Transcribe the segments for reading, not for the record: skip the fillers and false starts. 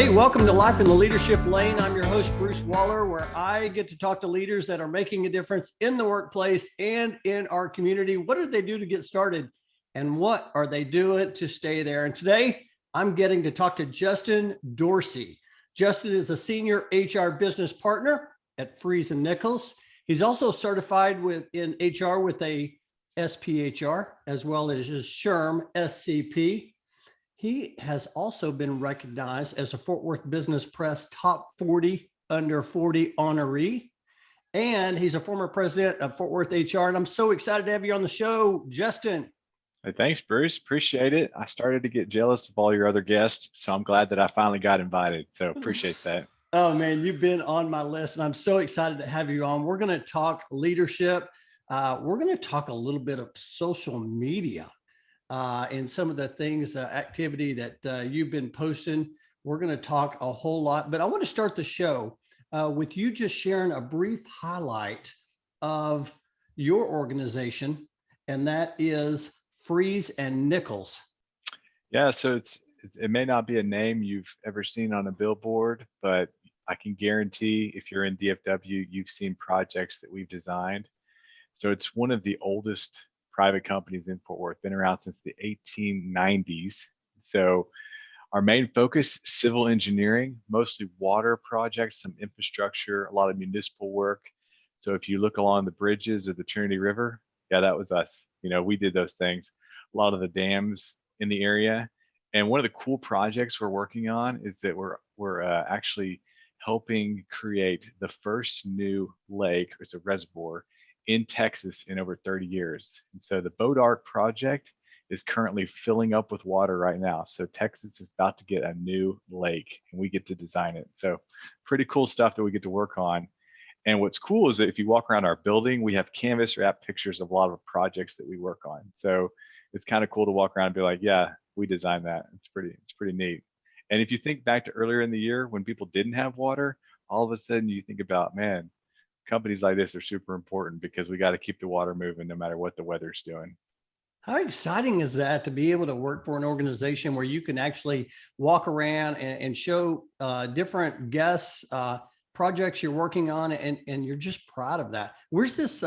Hey, welcome to Life in the Leadership Lane. I'm your host, Bruce Waller, where I get to talk to leaders that are making a difference in the workplace and in our community. What did they do to get started? And what are they doing to stay there? And today, I'm getting to talk to Justin Dorsey. Justin is a senior HR business partner at Freese and Nichols. He's also certified in HR with a SPHR, as well as his SHRM-SCP. He has also been recognized as a Fort Worth Business Press Top 40 Under 40 honoree. And he's a former president of Fort Worth HR. And I'm so excited to have you on the show, Justin. Hey, thanks, Bruce. Appreciate it. I started to get jealous of all your other guests, so I'm glad that I finally got invited. So appreciate that. Oh, man, you've been on my list, and I'm so excited to have you on. We're going to talk leadership. We're going to talk a little bit of social media. And some of the things, the activity that you've been posting. We're going to talk a whole lot, but I want to start the show with you just sharing a brief highlight of your organization, and that is Freese and Nichols. Yeah, so it may not be a name you've ever seen on a billboard, but I can guarantee if you're in DFW, you've seen projects that we've designed. So it's one of the oldest private companies in Fort Worth, been around since the 1890s. So our main focus, civil engineering, mostly water projects, some infrastructure, a lot of municipal work. So if you look along the bridges of the Trinity River, yeah, that was us. You know, we did those things. A lot of the dams in the area. And one of the cool projects we're working on is that we're actually helping create the first new lake, or it's a reservoir, in Texas in over 30 years. And so the Boat Ark project is currently filling up with water right now. So Texas is about to get a new lake and we get to design it. So pretty cool stuff that we get to work on. And what's cool is that if you walk around our building, we have canvas wrap pictures of a lot of projects that we work on. So it's kind of cool to walk around and be like, yeah, we designed that. It's pretty neat. And if you think back to earlier in the year when people didn't have water, all of a sudden you think about, man, companies like this are super important because we got to keep the water moving no matter what the weather's doing. How exciting is that to be able to work for an organization where you can actually walk around and show different guests, projects you're working on, and you're just proud of that. Where's this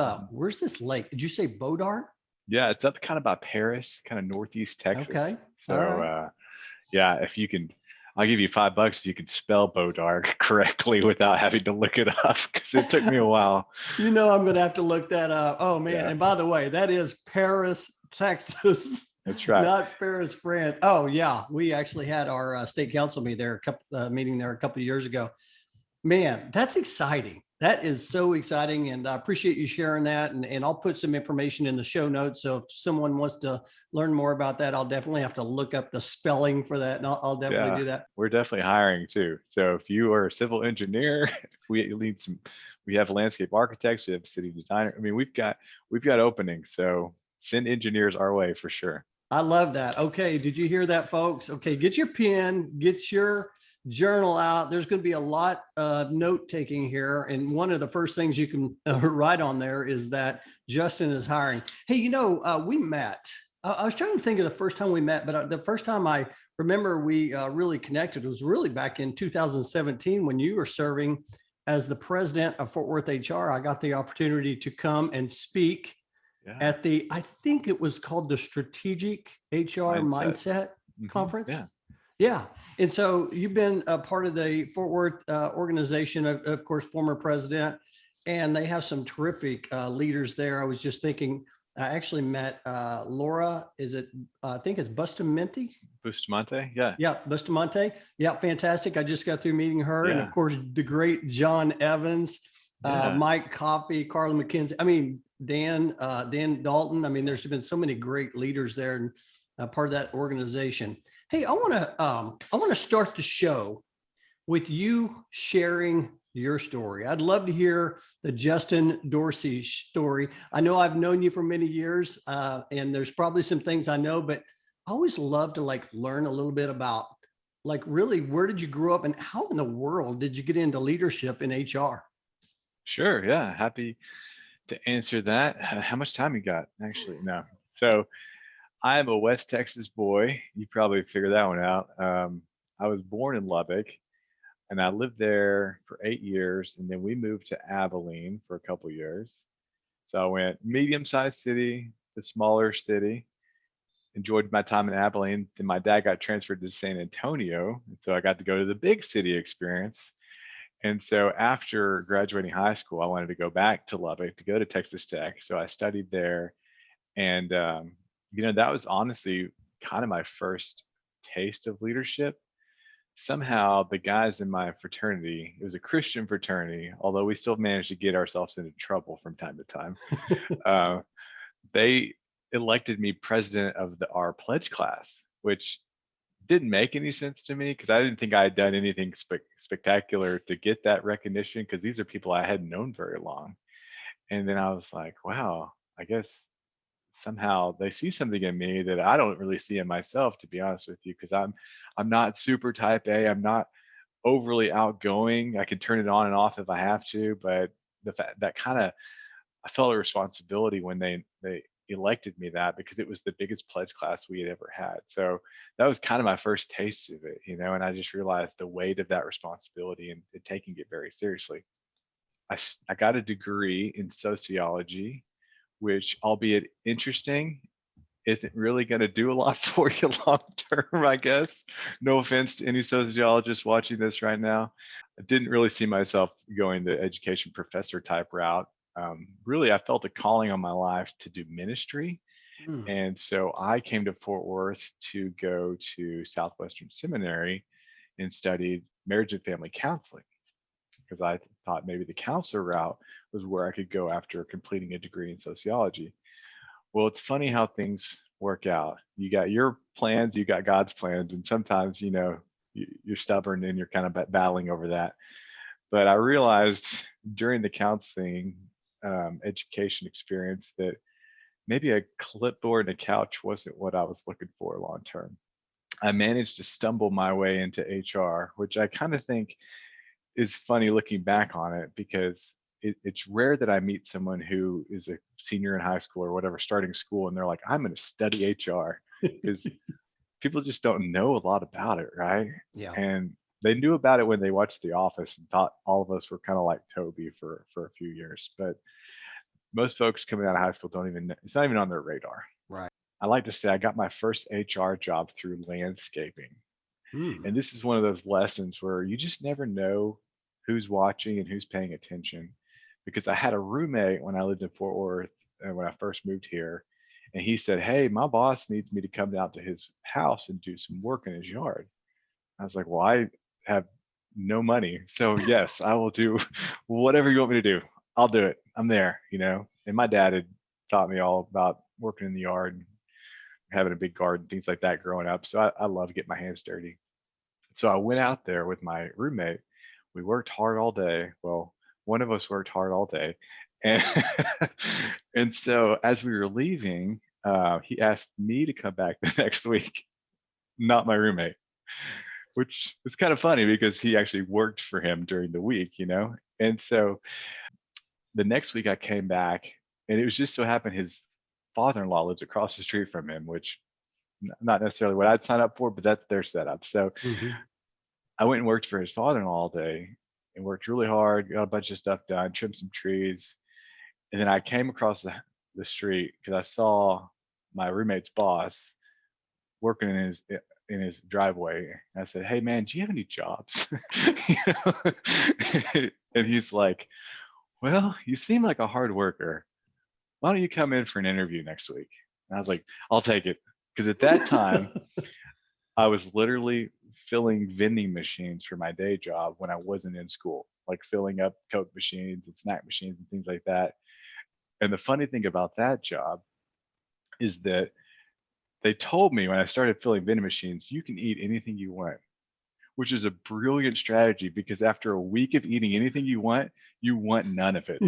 lake? Did you say Boat Ark? Yeah, it's up kind of by Paris, kind of northeast Texas. Okay. So right. Yeah, if you can, I'll give you $5 if you can spell Boat Ark correctly without having to look it up, because it took me a while. You know, I'm going to have to look that up. Oh man. Yeah. And by the way, that is Paris, Texas. That's right. Not Paris, France. Oh yeah. We actually had our state council meeting there a couple of years ago. Man, that's exciting. That is so exciting. And I appreciate you sharing that. And I'll put some information in the show notes. So if someone wants to learn more about that, I'll definitely have to look up the spelling for that. And I'll definitely do that. We're definitely hiring too. So if you are a civil engineer, we have landscape architects, we have city designer. I mean, we've got openings. So send engineers our way for sure. I love that. Okay. Did you hear that, folks? Okay. Get your pen, get your journal out. There's going to be a lot of note taking here. And one of the first things you can write on there is that Justin is hiring. Hey, you know, we met. I was trying to think of the first time we met, but the first time I remember we really connected was really back in 2017 when you were serving as the president of Fort Worth HR. I got the opportunity to come and speak at I think it was called the Strategic HR Mindset Conference. Yeah. And so you've been a part of the Fort Worth organization, of course, former president, and they have some terrific leaders there. I was just thinking, I actually met Laura, I think it's Bustamante? Bustamante, yeah. Yeah, Bustamante. Yeah, fantastic. I just got through meeting her. Yeah. And of course, the great John Evans, Mike Coffey, Carla McKenzie. I mean, Dan Dalton. I mean, there's been so many great leaders there and part of that organization. Hey, I want to start the show with you sharing your story. I'd love to hear the Justin Dorsey story. I know I've known you for many years, and there's probably some things I know, but I always love to learn a little bit about really where did you grow up and how in the world did you get into leadership in HR? Sure, yeah, happy to answer that. How much time you got? Actually, no. So I'm a West Texas boy. You probably figured that one out. I was born in Lubbock, And I lived there for 8 years, and then we moved to Abilene for a couple years. So I went medium-sized city to smaller city, enjoyed my time in Abilene. Then my dad got transferred to San Antonio, and so I got to go to the big city experience. And so after graduating high school, I wanted to go back to Lubbock to go to Texas Tech. So I studied there, and that was honestly kind of my first taste of leadership. Somehow the guys in my fraternity, it was a Christian fraternity, although we still managed to get ourselves into trouble from time to time. uh, they elected me president of our pledge class, which didn't make any sense to me because I didn't think I had done anything spectacular to get that recognition, because these are people I hadn't known very long. And then I was like, wow, I guess somehow they see something in me that I don't really see in myself, to be honest with you, because I'm not super type A. I'm not overly outgoing. I can turn it on and off if I have to, but the fact that kind of, I felt a responsibility when they elected me that, because it was the biggest pledge class we had ever had. So that was kind of my first taste of it, and I just realized the weight of that responsibility and taking it very seriously. I got a degree in sociology, which, albeit interesting, isn't really going to do a lot for you long term, I guess. No offense to any sociologists watching this right now. I didn't really see myself going the education professor type route. Really, I felt a calling on my life to do ministry. And so I came to Fort Worth to go to Southwestern Seminary and studied marriage and family counseling, because I thought maybe the counselor route was where I could go after completing a degree in sociology. Well, it's funny how things work out. You got your plans, you got God's plans, and sometimes, you're stubborn and you're kind of battling over that. But I realized during the counseling education experience that maybe a clipboard and a couch wasn't what I was looking for long term. I managed to stumble my way into HR, which I kind of think is funny looking back on it, because it's rare that I meet someone who is a senior in high school or whatever, starting school, and they're like, I'm going to study HR, because people just don't know a lot about it, right? Yeah. And they knew about it when they watched The Office and thought all of us were kind of like Toby for a few years. But most folks coming out of high school don't even know, it's not even on their radar. Right. I like to say I got my first HR job through landscaping. And this is one of those lessons where you just never know who's watching and who's paying attention. Because I had a roommate when I lived in Fort Worth and when I first moved here, and he said, hey, my boss needs me to come out to his house and do some work in his yard. I was like, well, I have no money. So yes, I will do whatever you want me to do. I'll do it. I'm there, And my dad had taught me all about working in the yard, having a big garden, things like that growing up. So I love getting my hands dirty. So I went out there with my roommate. We worked hard all day. Well, one of us worked hard all day. And, and so as we were leaving, he asked me to come back the next week, not my roommate, which is kind of funny because he actually worked for him during the week, And so the next week I came back, and it was just so happened his father-in-law lives across the street from him, which not necessarily what I'd sign up for, but that's their setup. So I went and worked for his father-in-law all day and worked really hard, got a bunch of stuff done, trimmed some trees. And then I came across the street because I saw my roommate's boss working in his driveway. And I said, hey man, do you have any jobs? And he's like, well, you seem like a hard worker. Why don't you come in for an interview next week? And I was like, I'll take it. Because at that time, I was literally filling vending machines for my day job when I wasn't in school, like filling up Coke machines and snack machines and things like that. And the funny thing about that job is that they told me when I started filling vending machines, you can eat anything you want, which is a brilliant strategy, because after a week of eating anything you want none of it.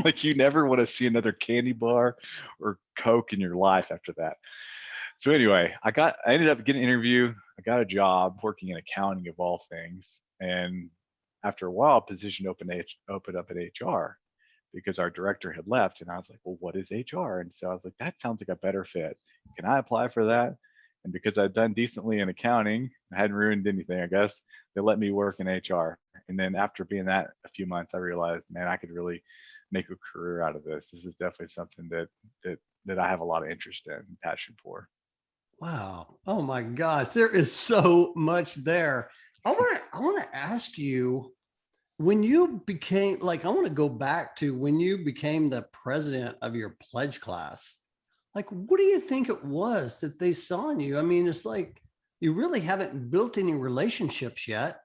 Like you never want to see another candy bar or Coke in your life after that. So anyway, I ended up getting an interview. I got a job working in accounting of all things. And after a while, a position opened up at HR because our director had left. And I was like, well, what is HR? And so I was like, that sounds like a better fit. Can I apply for that? And because I'd done decently in accounting, I hadn't ruined anything, I guess, they let me work in HR. And then after being that a few months, I realized, man, I could really make a career out of this. This is definitely something that I have a lot of interest in and passion for. Wow. Oh my gosh. There is so much there. I want to ask you, when you became, like, I want to go back to when you became the president of your pledge class. Like, what do you think it was that they saw in you? I mean, it's like you really haven't built any relationships yet.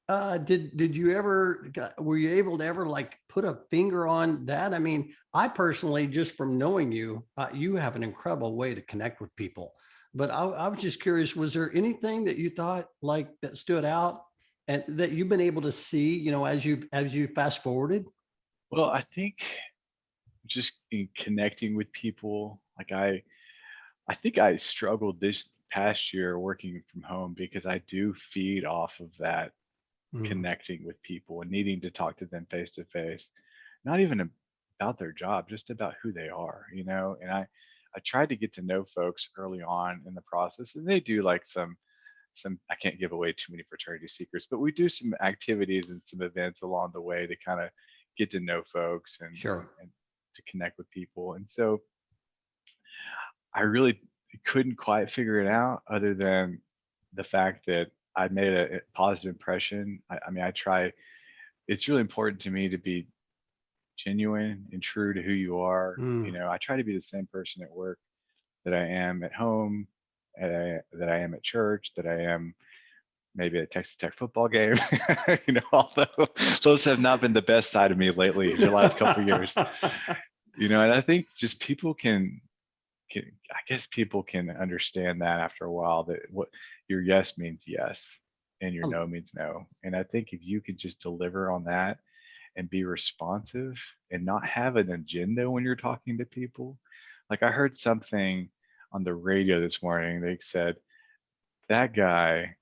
Did you ever were you able to ever like put a finger on that? I mean, I personally, just from knowing you, you have an incredible way to connect with people. But I was just curious, was there anything that you thought like that stood out and that you've been able to see, as you fast forwarded? Well, I think just in connecting with people, like I think I struggled this past year working from home because I do feed off of that Mm, connecting with people and needing to talk to them face to face, not even about their job, just about who they are, And I tried to get to know folks early on in the process, and they do like some I can't give away too many fraternity secrets, but we do some activities and some events along the way to kind of get to know folks sure. and to connect with people. And so I really couldn't quite figure it out other than the fact that I made a positive impression. I mean, I try, it's really important to me to be genuine and true to who you are. Mm. I try to be the same person at work that I am at home, that I am at church, that I am maybe a Texas Tech football game. Although those have not been the best side of me lately the last couple of years. And I think just people I guess people can understand that after a while, that what your yes means yes and your Um, no means no. And I think if you could just deliver on that and be responsive and not have an agenda when you're talking to people. Like I heard something on the radio this morning. They said that guy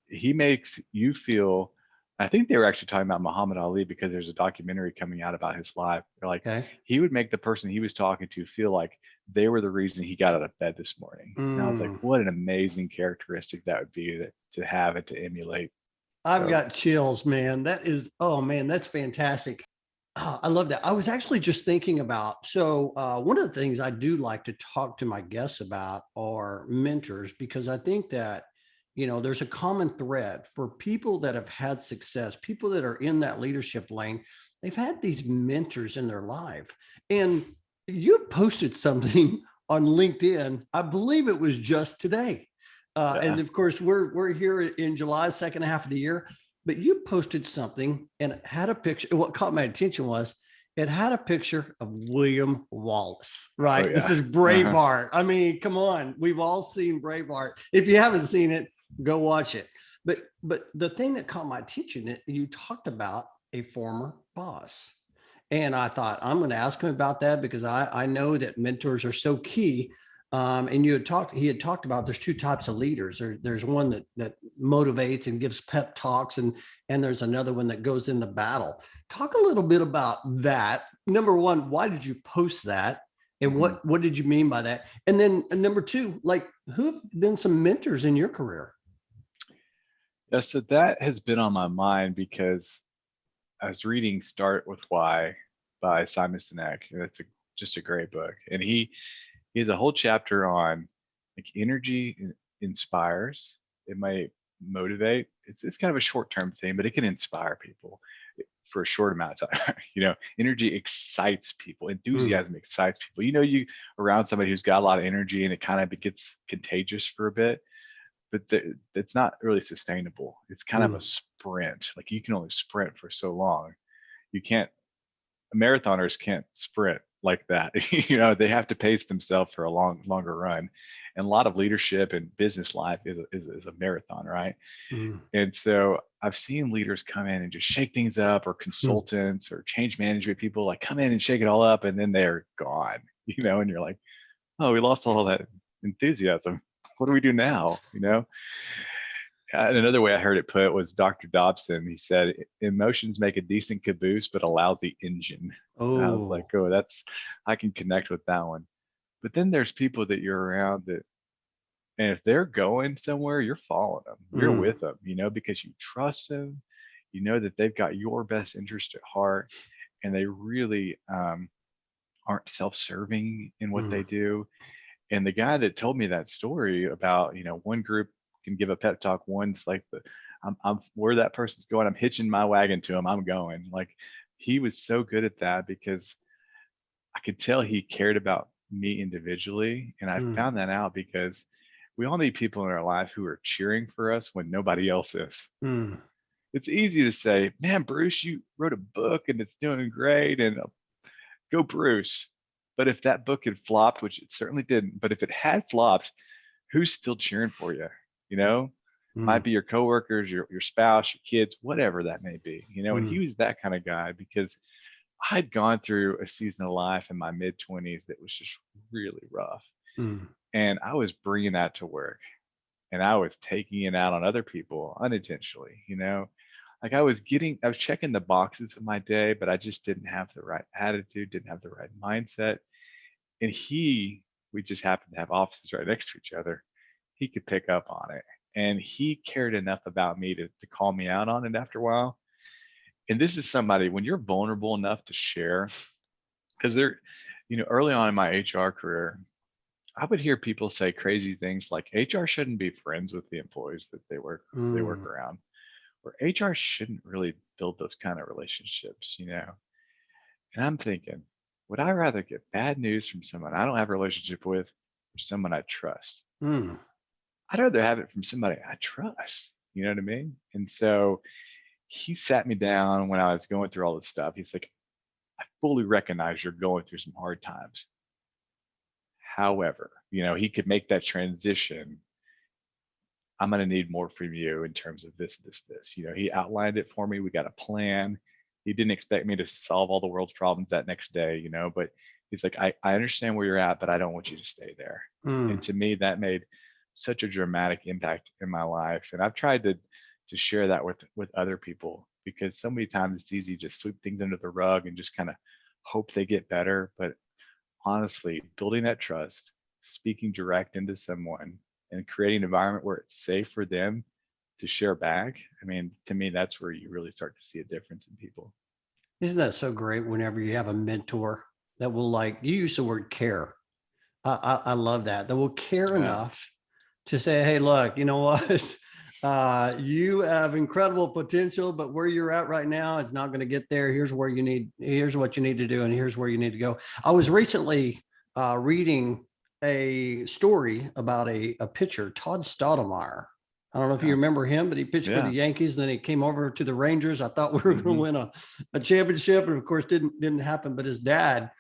he makes you feel. I think they were actually talking about Muhammad Ali because there's a documentary coming out about his life. They're like, okay. he would make the person he was talking to feel like they were the reason he got out of bed this morning. And I was like, Mm. what an amazing characteristic that would be to have and to emulate. I've So got chills, man. That is, oh man, that's fantastic. Oh, I love that. I was actually just thinking about, so one of the things I do like to talk to my guests about are mentors, because I think that, there's a common thread for people that have had success, people that are in that leadership lane. They've had these mentors in their life. And you posted something on LinkedIn, I believe it was just today. And yeah. of course, we're here in July, second half of the year, but you posted something and it had a picture. What caught my attention was it had a picture of William Wallace, Oh right? This yeah. is Uh-huh. Braveheart. I mean, come on. We've all seen Braveheart. If you haven't seen it, go watch it. But the thing that caught my attention, that you talked about a former boss. And I thought, I'm going to ask him about that because I know that mentors are so key. And he had talked about there's two types of leaders. There's one that motivates and gives pep talks, and there's another one that goes into battle. Talk a little bit about that. Number one, why did you post that? And Mhm. what did you mean by that? And then number two, like, who have been some mentors in your career? Yeah, so that has been on my mind because I was reading Start With Why by Simon Sinek, and it's just a great book. And he has a whole chapter on like energy inspires. It might motivate. It's kind of a short-term thing, but it can inspire people for a short amount of time. Energy excites people. Mm, Enthusiasm excites people. You around somebody who's got a lot of energy and it kind of gets contagious for a bit, but it's not really sustainable. It's kind of a mm, sprint. Like you can only sprint for so long. You can't Marathoners can't sprint like that. They have to pace themselves for a longer run. And a lot of leadership and business life is a marathon, right? mm, And so I've seen leaders come in and just shake things up, or mm. consultants or change management people like come in and shake it all up, and then they're gone, and you're like, oh, we lost all that enthusiasm. What do we do now? And another way I heard it put was Dr. Dobson. He said, emotions make a decent caboose, but a lousy engine. And I was like, Oh, oh, I can connect with that one. But then there's people that you're around and if they're going somewhere, you're following them, you're mm, with them, because you trust them, you know that they've got your best interest at heart, and they really aren't self-serving in what they do. And the guy that told me that story about, one group can give a pep talk, one's like I'm where that person's going, I'm hitching my wagon to him, I'm going. Like, he was so good at that because I could tell he cared about me individually. And I found that out because we all need people in our life who are cheering for us when nobody else is. It's easy to say, man, Bruce, you wrote a book and it's doing great, and go Bruce. But if that book had flopped, which it certainly didn't, but if it had flopped, who's still cheering for you? Might be your coworkers, your spouse, your kids, whatever that may be, and he was that kind of guy because I'd gone through a season of life in my mid-20s that was just really rough. And I was bringing that to work, and I was taking it out on other people unintentionally, like I was checking the boxes of my day, but I just didn't have the right attitude, didn't have the right mindset. And we just happened to have offices right next to each other. He could pick up on it, and he cared enough about me to call me out on it after a while. And this is somebody, when you're vulnerable enough to share, because early on in my HR career, I would hear people say crazy things like HR shouldn't be friends with the employees that they work around, or HR shouldn't really build those kind of relationships, And I'm thinking, would I rather get bad news from someone I don't have a relationship with or someone I trust? I'd rather have it from somebody I trust, you know what I mean? And so he sat me down when I was going through all this stuff. He's like, I fully recognize you're going through some hard times. However, he could make that transition. I'm going to need more from you in terms of this. He outlined it for me. We got a plan. He didn't expect me to solve all the world's problems that next day, but he's like, I understand where you're at, but I don't want you to stay there. And to me, that made such a dramatic impact in my life. And I've tried to share that with other people, because so many times it's easy to sweep things under the rug and just kind of hope they get better. But honestly, building that trust, speaking direct into someone, and creating an environment where it's safe for them to share back. I mean, to me, that's where you really start to see a difference in people. Isn't that so great whenever you have a mentor that will, like, you use the word care. I love that will care enough to say, hey, look, you know what? You have incredible potential, but where you're at right now, it's not going to get there. Here's what you need to do, and here's where you need to go. I was recently reading a story about a pitcher, Todd Stottlemyre. I don't know if you remember him, but he pitched for the Yankees. Then he came over to the Rangers. I thought we were going to win a championship, and of course didn't happen. But his dad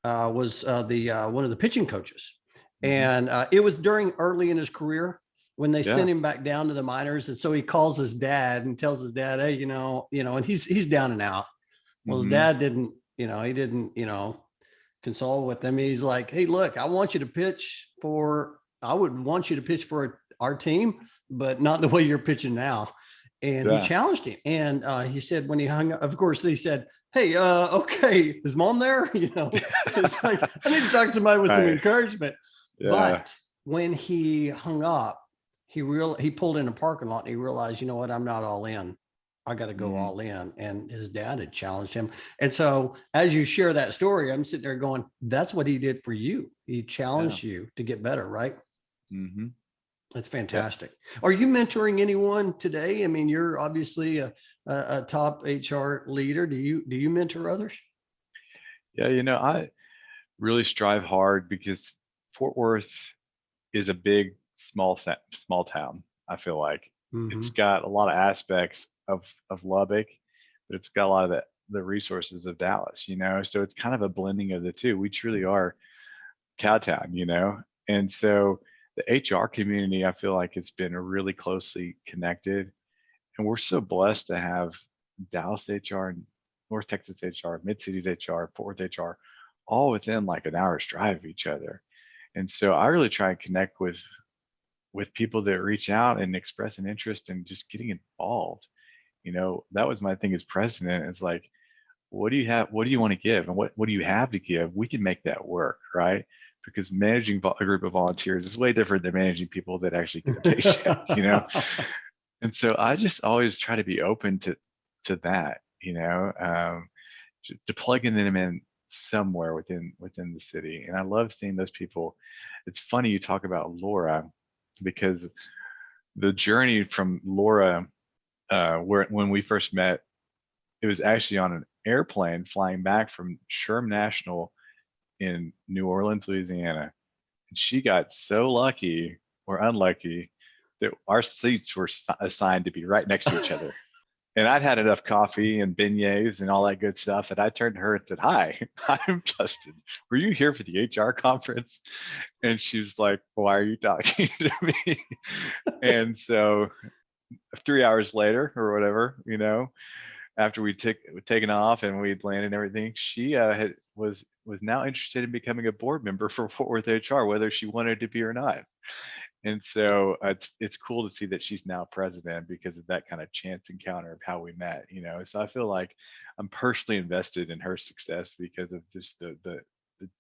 was one of the pitching coaches, and it was early in his career when they sent him back down to the minors. And so he calls his dad and tells his dad, hey, and he's down and out. Well, his dad didn't, he didn't, console with him. He's like, hey, look, I would want you to pitch for our team, but not the way you're pitching now. And he challenged him. And he said, when he hung up, of course, he said, hey, okay, is mom there? It's like, I need to talk to somebody with some encouragement. But when he hung up, he pulled in a parking lot and he realized, you know what, I'm not all in. I got to go all in. And his dad had challenged him. And so as you share that story, I'm sitting there going, that's what he did for you. He challenged you to get better, right? That's fantastic. Are you mentoring anyone today? I mean, you're obviously a top HR leader. Do you mentor others? Yeah, I really strive hard because Fort Worth is a big, small town. I feel like it's got a lot of aspects of Lubbock, but it's got a lot of the resources of Dallas, so it's kind of a blending of the two. We truly are Cowtown, and so the HR community, I feel like it's been really closely connected, and we're so blessed to have Dallas HR, North Texas HR, Mid-Cities HR, Fort Worth HR, all within like an hour's drive of each other. And so I really try and connect with people that reach out and express an interest in just getting involved. That was my thing as president. It's like, what do you have? What do you want to give? And what do you have to give? We can make that work, right? Because managing a group of volunteers is way different than managing people that actually get a paycheck, And so I just always try to be open to to that, to plugging them in somewhere within the city. And I love seeing those people. It's funny you talk about Laura, because the journey from Laura, when we first met, it was actually on an airplane flying back from SHRM National in New Orleans, Louisiana. And she got so lucky or unlucky that our seats were assigned to be right next to each other. And I'd had enough coffee and beignets and all that good stuff. And I turned to her and said, "Hi, I'm Justin. Were you here for the HR conference?" And she was like, "Why are you talking to me?" And so 3 hours later or whatever, after we'd taken off and we'd landed and everything, she was now interested in becoming a board member for Fort Worth HR, whether she wanted to be or not. And so it's cool to see that she's now president because of that kind of chance encounter of how we met. So I feel like I'm personally invested in her success because of just the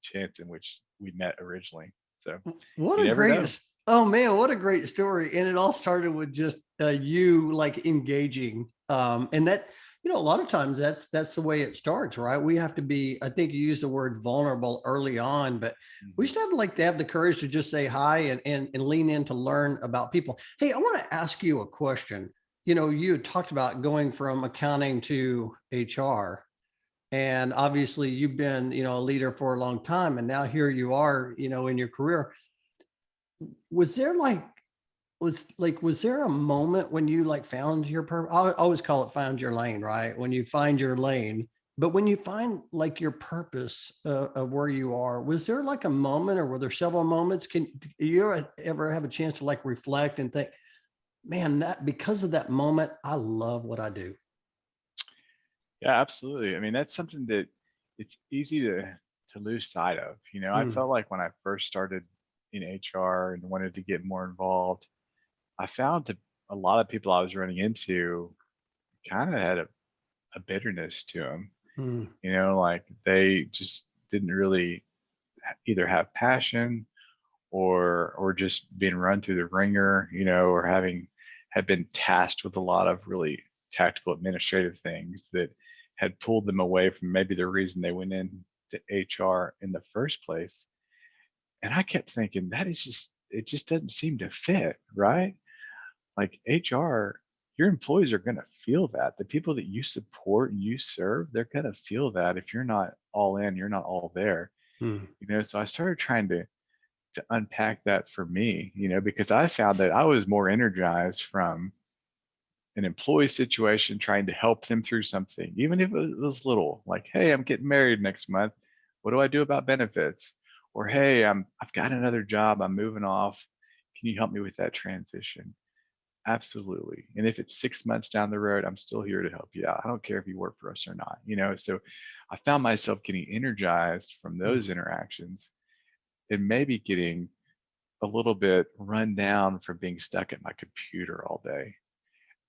chance in which we met originally. So what you a never great, know. oh man, what a great story. And it all started with just you like engaging. And that, a lot of times that's the way it starts, right? We have to be, I think you used the word vulnerable early on, but we Mhm. should have the courage to just say hi and lean in to learn about people. Hey, I want to ask you a question. You had talked about going from accounting to HR. And obviously you've been, a leader for a long time. And now here you are, in your career. Was there was there a moment when you like found your purpose? I always call it find your lane, right? When you find your lane, but when you find like your purpose of where you are, was there like a moment or were there several moments? Can you ever have a chance to like reflect and think, man, that because of that moment, I love what I do? Yeah, absolutely. I mean, that's something that it's easy to lose sight of. I Mm, felt like when I first started in HR and wanted to get more involved, I found that a lot of people I was running into kind of had a bitterness to them. mm, Like they just didn't really either have passion or just being run through the ringer, or had been tasked with a lot of really tactical administrative things that had pulled them away from maybe the reason they went into HR in the first place. And I kept thinking it just doesn't seem to fit, right? Like HR, your employees are going to feel that. The people that you support and you serve, they're going to feel that if you're not all in, you're not all there. mm, So I started trying to unpack that for me, because I found that I was more energized from an employee situation, trying to help them through something, even if it was little, like, "Hey, I'm getting married next month. What do I do about benefits?" Or, "Hey, I've got another job. I'm moving off. Can you help me with that transition?" Absolutely. And if it's 6 months down the road, I'm still here to help you out. I don't care if you work for us or not, So I found myself getting energized from those mm, interactions and maybe getting a little bit run down from being stuck at my computer all day.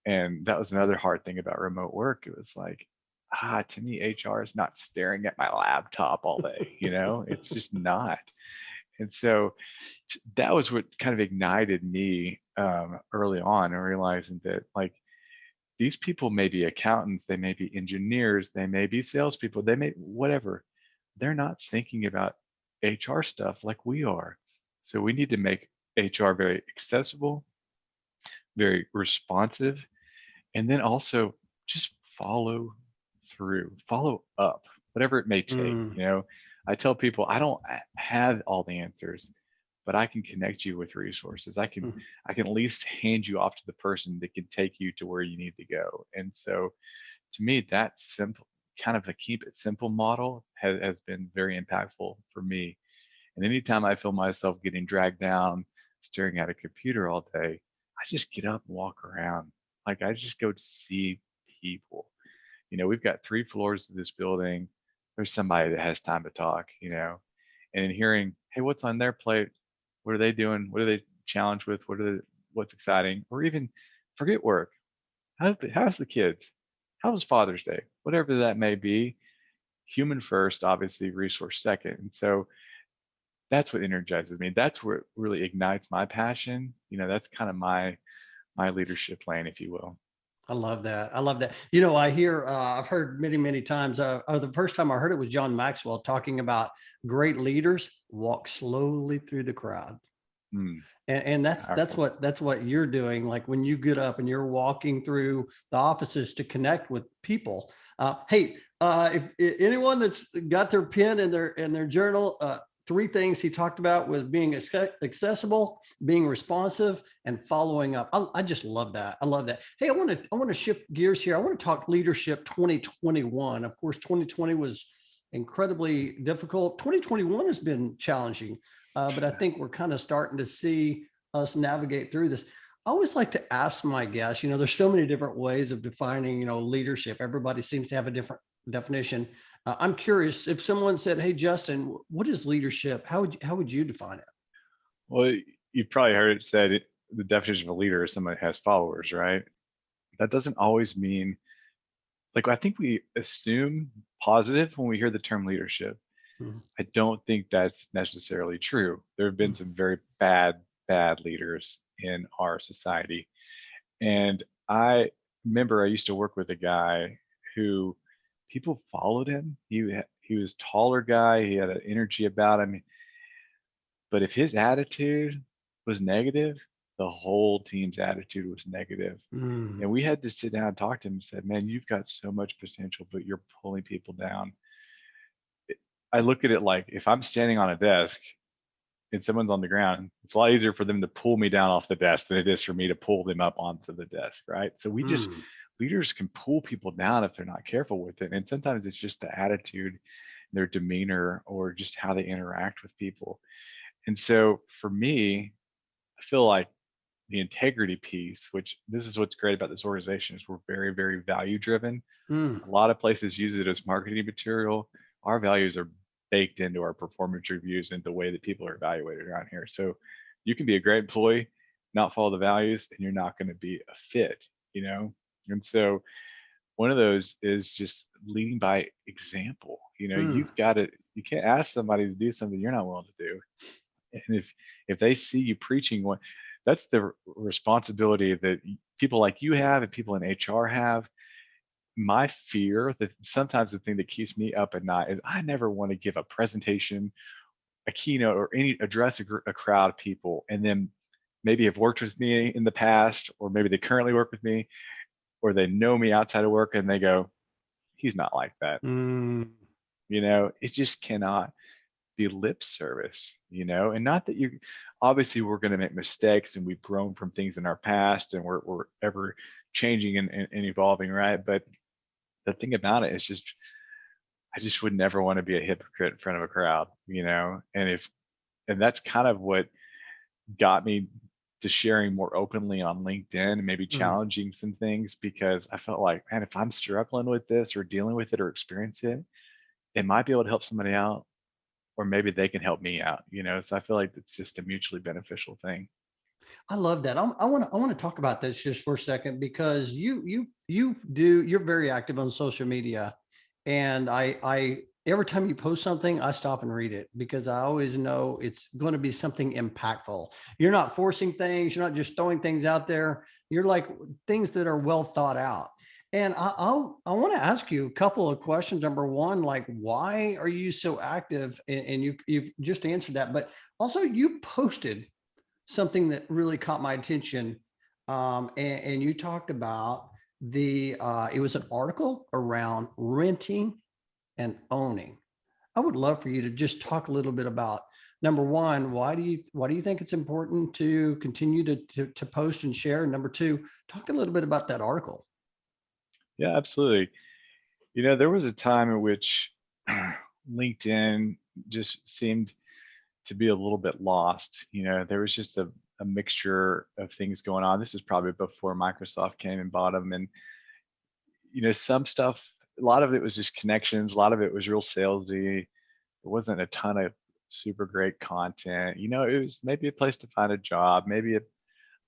And that was another hard thing about remote work. It was like, to me, HR is not staring at my laptop all day, it's just not. And so that was what kind of ignited me early on, and realizing that like these people may be accountants, they may be engineers, they may be salespeople, they may whatever. They're not thinking about HR stuff like we are. So we need to make HR very accessible, very responsive, and then also just follow through, follow up, whatever it may take. mm, I tell people I don't have all the answers, but I can connect you with resources. mm. I can at least hand you off to the person that can take you to where you need to go. And so to me, that simple kind of a keep it simple model has been very impactful for me. And anytime I feel myself getting dragged down, staring at a computer all day, I just get up and walk around. Like I just go to see people. We've got 3 floors of this building. There's somebody that has time to talk, and in hearing, hey, what's on their plate? What are they doing? What are they challenged with? What's exciting? Or even forget work. How's the kids? How was Father's Day? Whatever that may be, human first, obviously resource second. And so that's what energizes me. That's what really ignites my passion. That's kind of my leadership lane, if you will. I love that. I love that. You know, I hear, I've heard many, many times, the first time I heard it was John Maxwell talking about great leaders walk slowly through the crowd. Mm, And it's that's powerful. what you're doing. Like when you get up and you're walking through the offices to connect with people. Hey, if anyone that's got their pen and their journal, three things he talked about was being accessible, being responsive, and following up. I just love that. I love that. Hey, I want to shift gears here. I want to talk leadership 2021. Of course, 2020 was incredibly difficult. 2021 has been challenging, but I think we're kind of starting to see us navigate through this. I always like to ask my guests, you know, there's so many different ways of defining, you know, leadership. Everybody seems to have a different definition. I'm curious if someone said, "Hey, Justin, what is leadership?" How would you define it? Well, you've probably heard it said the definition of a leader is somebody who has followers, right? That doesn't always mean, like, I think we assume positive when we hear the term leadership. Mhm. I don't think that's necessarily true. There have been some very bad leaders in our society. And I remember I used to work with a guy who people followed him. He was a taller guy. He had an energy about him. But if his attitude was negative, the whole team's attitude was negative. And Mm. we had to sit down and talk to him and said, man, you've got so much potential, but you're pulling people down. I look at it like if I'm standing on a desk and someone's on the ground, it's a lot easier for them to pull me down off the desk than it is for me to pull them up onto the desk, right? So Mm. leaders can pull people down if they're not careful with it. And sometimes it's just the attitude, their demeanor, or just how they interact with people. And so for me, I feel like the integrity piece, which this is what's great about this organization, is we're very, very value driven. Mm. A lot of places use it as marketing material. Our values are baked into our performance reviews and the way that people are evaluated around here. So you can be a great employee, not follow the values, and you're not going to be a fit, you know? And so one of those is just leading by example. You know, Mm. you can't ask somebody to do something you're not willing to do. And if they see you preaching one, that's the responsibility that people like you have and people in HR have. My fear, that sometimes the thing that keeps me up at night, is I never want to give a presentation, a keynote, or any address a crowd of people, and then maybe have worked with me in the past, or maybe they currently work with me, or they know me outside of work, and they go, he's not like that. Mm. You know, it just cannot be lip service, you know. And not that you, obviously we're going to make mistakes, and we've grown from things in our past, and we're ever changing and evolving, right? But the thing about it is just, I just would never want to be a hypocrite in front of a crowd, you know. And that's kind of what got me to sharing more openly on LinkedIn and maybe Mm. challenging some things, because I felt like, man, if I'm struggling with this or dealing with it or experiencing it, it might be able to help somebody out, or maybe they can help me out, you know. So I feel like it's just a mutually beneficial thing. I love that. I want to talk about this just for a second because you're very active on social media, and I every time you post something, I stop and read it because I always know it's going to be something impactful. You're not forcing things. You're not just throwing things out there. You're like things that are well thought out. And I want to ask you a couple of questions. Number one, like why are you so active? And you've just answered that, but also you posted something that really caught my attention. And you talked about it was an article around renting and owning. I would love for you to just talk a little bit about number one, why do you think it's important to continue to post and share? And number two, talk a little bit about that article. Yeah, absolutely. You know, there was a time in which LinkedIn just seemed to be a little bit lost. You know, there was just a mixture of things going on. This is probably before Microsoft came and bought them. And, you know, some stuff, a lot of it was just connections, a lot of it was real salesy. There wasn't a ton of super great content. You know, it was maybe a place to find a job, maybe a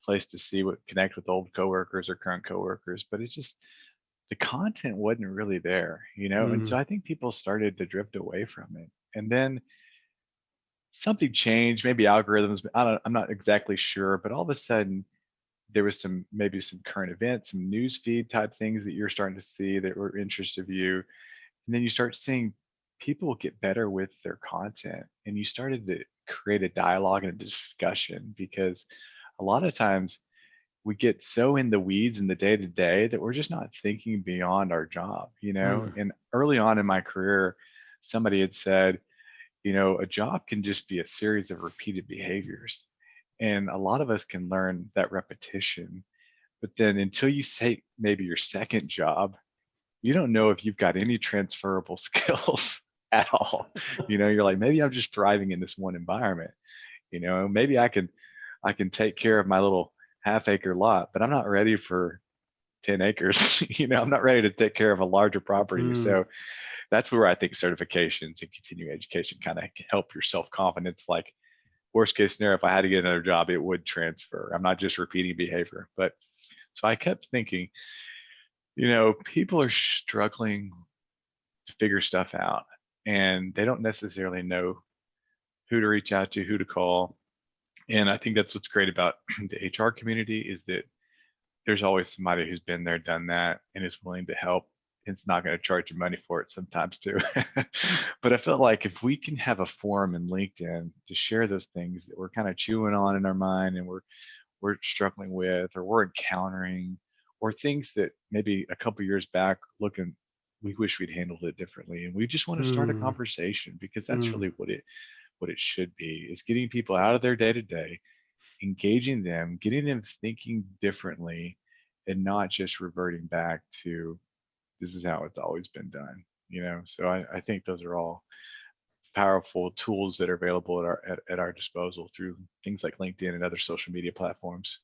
place to see what connect with old coworkers or current coworkers, but it's just the content wasn't really there, you know. And so Mm. I think people started to drift away from it. And then something changed, maybe algorithms, I'm not exactly sure, but all of a sudden there was maybe some current events, some news feed type things that you're starting to see that were interest of you. And then you start seeing people get better with their content, and you started to create a dialogue and a discussion, because a lot of times we get so in the weeds in the day to day that we're just not thinking beyond our job, you know? Mm, And early on in my career, somebody had said, you know, a job can just be a series of repeated behaviors. And a lot of us can learn that repetition. But then until you say maybe your second job, you don't know if you've got any transferable skills at all. You know, you're like, maybe I'm just thriving in this one environment. You know, maybe I can take care of my little half-acre lot, but I'm not ready for 10 acres. You know, I'm not ready to take care of a larger property. mm, So that's where I think certifications and continuing education kind of help your self-confidence. Like, worst case scenario, if I had to get another job, it would transfer. I'm not just repeating behavior. But so I kept thinking, you know, people are struggling to figure stuff out, and they don't necessarily know who to reach out to, who to call. And I think that's what's great about the HR community, is that there's always somebody who's been there, done that, and is willing to help. It's not going to charge you money for it sometimes too. But I felt like if we can have a forum in LinkedIn to share those things that we're kind of chewing on in our mind, and we're struggling with, or we're encountering, or things that maybe a couple years back looking, we wish we'd handled it differently, and we just want to start a mm, conversation, because that's mm. really what it should be, is getting people out of their day to day, engaging them, getting them thinking differently, and not just reverting back to this is how it's always been done. You know, so I think those are all powerful tools that are available at our disposal through things like LinkedIn and other social media platforms.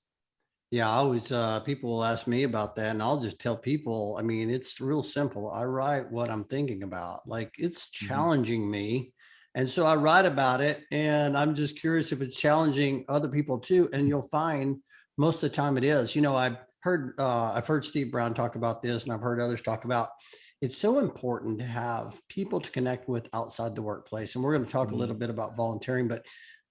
Yeah, I always people will ask me about that, and I'll just tell people, I mean, it's real simple. I write what I'm thinking about. Like, it's Hmm. challenging me. And so I write about it, and I'm just curious if it's challenging other people too. And you'll find most of the time it is. You know, I've heard Steve Brown talk about this, and I've heard others talk about it's so important to have people to connect with outside the workplace. And we're going to talk a Hmm. little bit about volunteering, but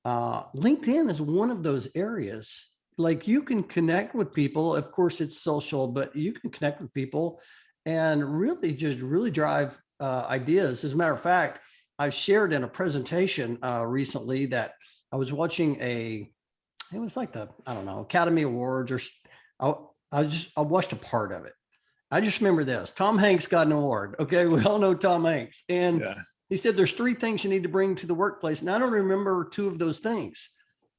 LinkedIn is one of those areas. Like, you can connect with people. Of course, it's social, but you can connect with people and really just really drive ideas. As a matter of fact, I've shared in a presentation recently that I was watching it was like the, I don't know, Academy Awards or I, I watched a part of it. I just remember this. Tom Hanks got an award. Okay. We all know Tom Hanks. And Yeah. he said there's three things you need to bring to the workplace. And I don't remember two of those things.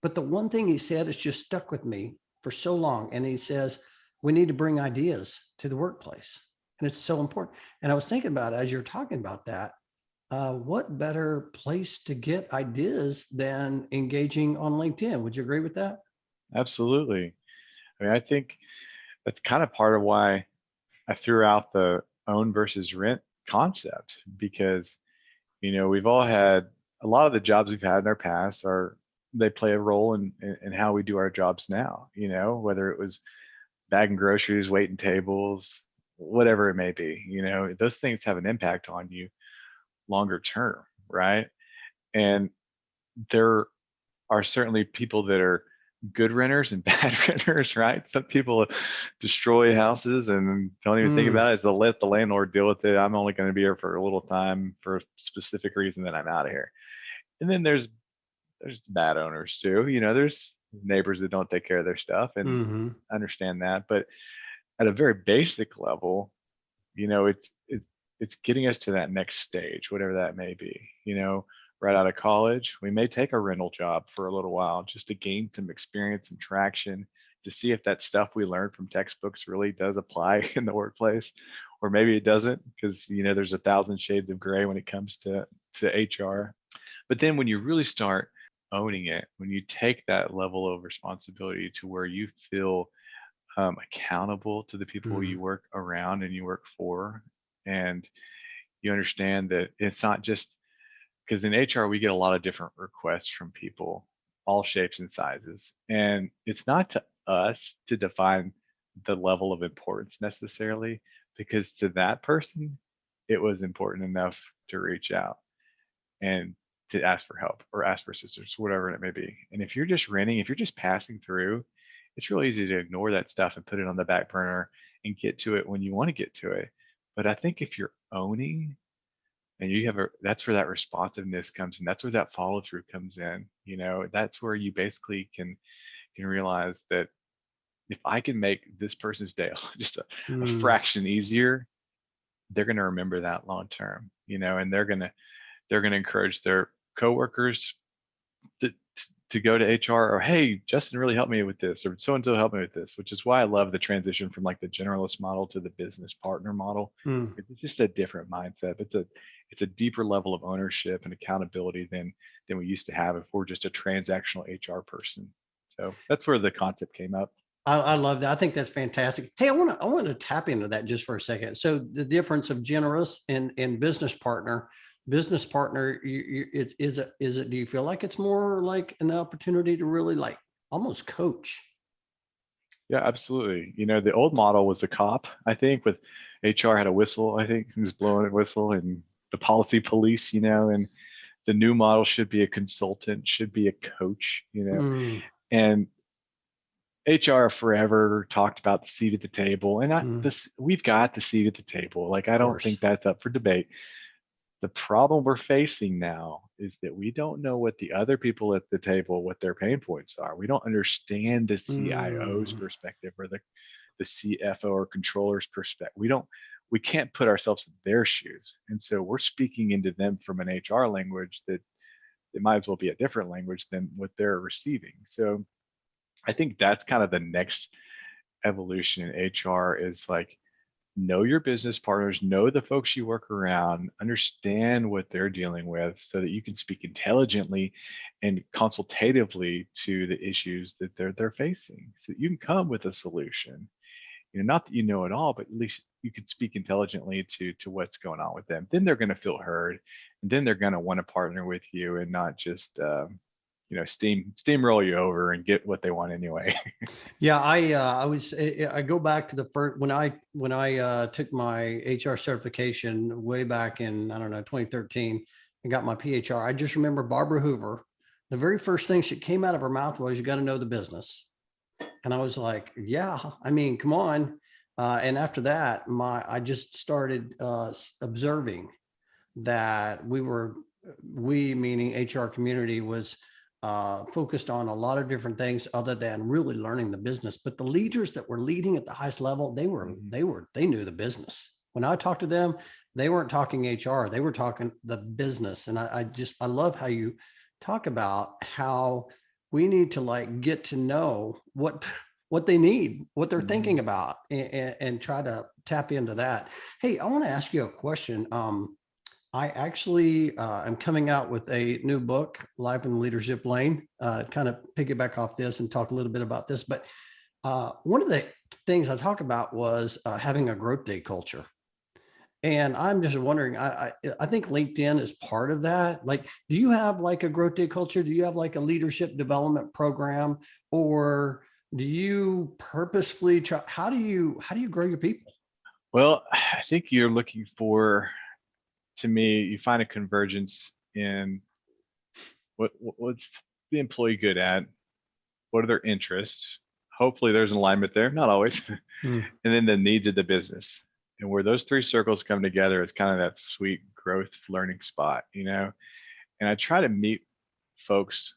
But the one thing he said has just stuck with me for so long. And he says, we need to bring ideas to the workplace. And it's so important. And I was thinking about it as you're talking about that. What better place to get ideas than engaging on LinkedIn? Would you agree with that? Absolutely. I mean, I think that's kind of part of why I threw out the own versus rent concept, because, you know, we've all had a lot of the jobs we've had in our past are, they play a role in how we do our jobs now, you know, whether it was bagging groceries, waiting tables, whatever it may be, you know, those things have an impact on you longer term, right? And there are certainly people that are good renters and bad renters, right? Some people destroy houses and don't even think Mm, about it, as they'll let the landlord deal with it. I'm only going to be here for a little time for a specific reason, then I'm out of here. And then there's bad owners too. You know, there's neighbors that don't take care of their stuff, and mm-hmm, I understand that. But at a very basic level, you know, it's getting us to that next stage, whatever that may be. You know, right out of college, we may take a rental job for a little while just to gain some experience and traction, to see if that stuff we learned from textbooks really does apply in the workplace, or maybe it doesn't, because, you know, there's a thousand shades of gray when it comes to HR. But then when you really start owning it, when you take that level of responsibility to where you feel accountable to the people mm, you work around and you work for, and you understand that it's not just, because in HR we get a lot of different requests from people, all shapes and sizes, and it's not to us to define the level of importance necessarily, because to that person it was important enough to reach out and to ask for help or ask for assistance, whatever it may be. And if you're just renting, if you're just passing through, it's real easy to ignore that stuff and put it on the back burner and get to it when you want to get to it. But I think if you're owning and you have that's where that responsiveness comes in. That's where that follow through comes in. That's where you basically can realize that if I can make this person's day just a Mm, fraction easier, they're going to remember that long term, and they're going to encourage their coworkers to, to go to HR, or, hey, Justin really helped me with this, or so and so helped me with this, which is why I love the transition from like the generalist model to the business partner model. mm. It's just a different mindset. It's a deeper level of ownership and accountability than we used to have if we're just a transactional HR person. So that's where the concept came up. I love that. I think that's fantastic. Hey, I want to tap into that just for a second. So the difference of generous and business partner. Business partner, is it? Do you feel like it's more like an opportunity to really like almost coach? Yeah, absolutely. The old model was a cop, I think, with HR had a whistle, I think, who's blowing a whistle, and the policy police, and the new model should be a consultant, should be a coach, Mm, and HR forever talked about the seat at the table, and mm, we've got the seat at the table. Like, I of don't course. think that's up for debate. The problem we're facing now is that we don't know what the other people at the table, what their pain points are. We don't understand the CIO's Mm, perspective, or the CFO or controller's perspective. We can't put ourselves in their shoes. And so we're speaking into them from an HR language that it might as well be a different language than what they're receiving. So I think that's kind of the next evolution in HR, is like, know your business partners, know the folks you work around, understand what they're dealing with so that you can speak intelligently and consultatively to the issues that they're facing, so that you can come with a solution. Not that you know it all, but at least you can speak intelligently to what's going on with them. Then they're going to feel heard, and then they're going to want to partner with you and not just steamroll you over and get what they want anyway. yeah, I go back to the first when I took my HR certification way back in, I don't know, 2013, and got my PHR. I just remember Barbara Hoover. The very first thing she came out of her mouth was, "You got to know the business." And I was like, yeah, I mean, come on. And after that, I just started observing that we meaning HR community was focused on a lot of different things other than really learning the business. But the leaders that were leading at the highest level, they knew the business. When I talked to them, they weren't talking HR, they were talking the business. And I love how you talk about how we need to like get to know what they need, what they're thinking Mhm. about, and try to tap into that. Hey, I want to ask you a question. I actually am coming out with a new book, Life in the Leadership Lane. Kind of piggyback off this and talk a little bit about this. But one of the things I talk about was having a growth day culture. And I'm just wondering, I think LinkedIn is part of that. Like, do you have like a growth day culture? Do you have like a leadership development program, or do you purposefully try? How do you grow your people? Well, I think you're looking for, to me, you find a convergence in what's the employee good at, what are their interests. Hopefully, there's an alignment there, not always, Mm, and then the needs of the business. And where those three circles come together, it's kind of that sweet growth learning spot. And I try to meet folks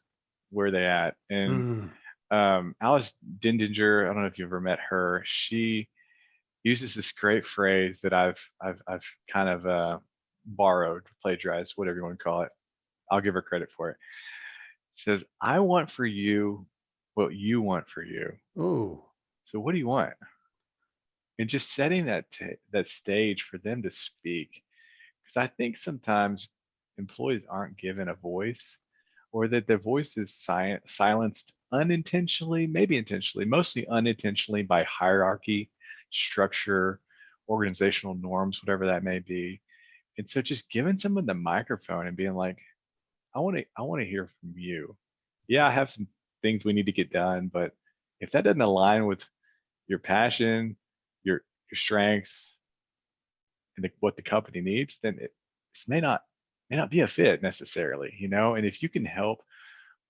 where they at. And mm, Alice Dindinger, I don't know if you've ever met her. She uses this great phrase that I've kind of borrowed, plagiarized, whatever you want to call it. I'll give her credit for it. It says, "I want for you what you want for you. oh, So what do you want?" And just setting that stage for them to speak, because I think sometimes employees aren't given a voice, or that their voice is silenced unintentionally, maybe intentionally, mostly unintentionally, by hierarchy, structure, organizational norms, whatever that may be. And so just giving someone the microphone and being like, I want to hear from you. Yeah, I have some things we need to get done, but if that doesn't align with your passion, your strengths, and what the company needs, then this may not be a fit necessarily. And if you can help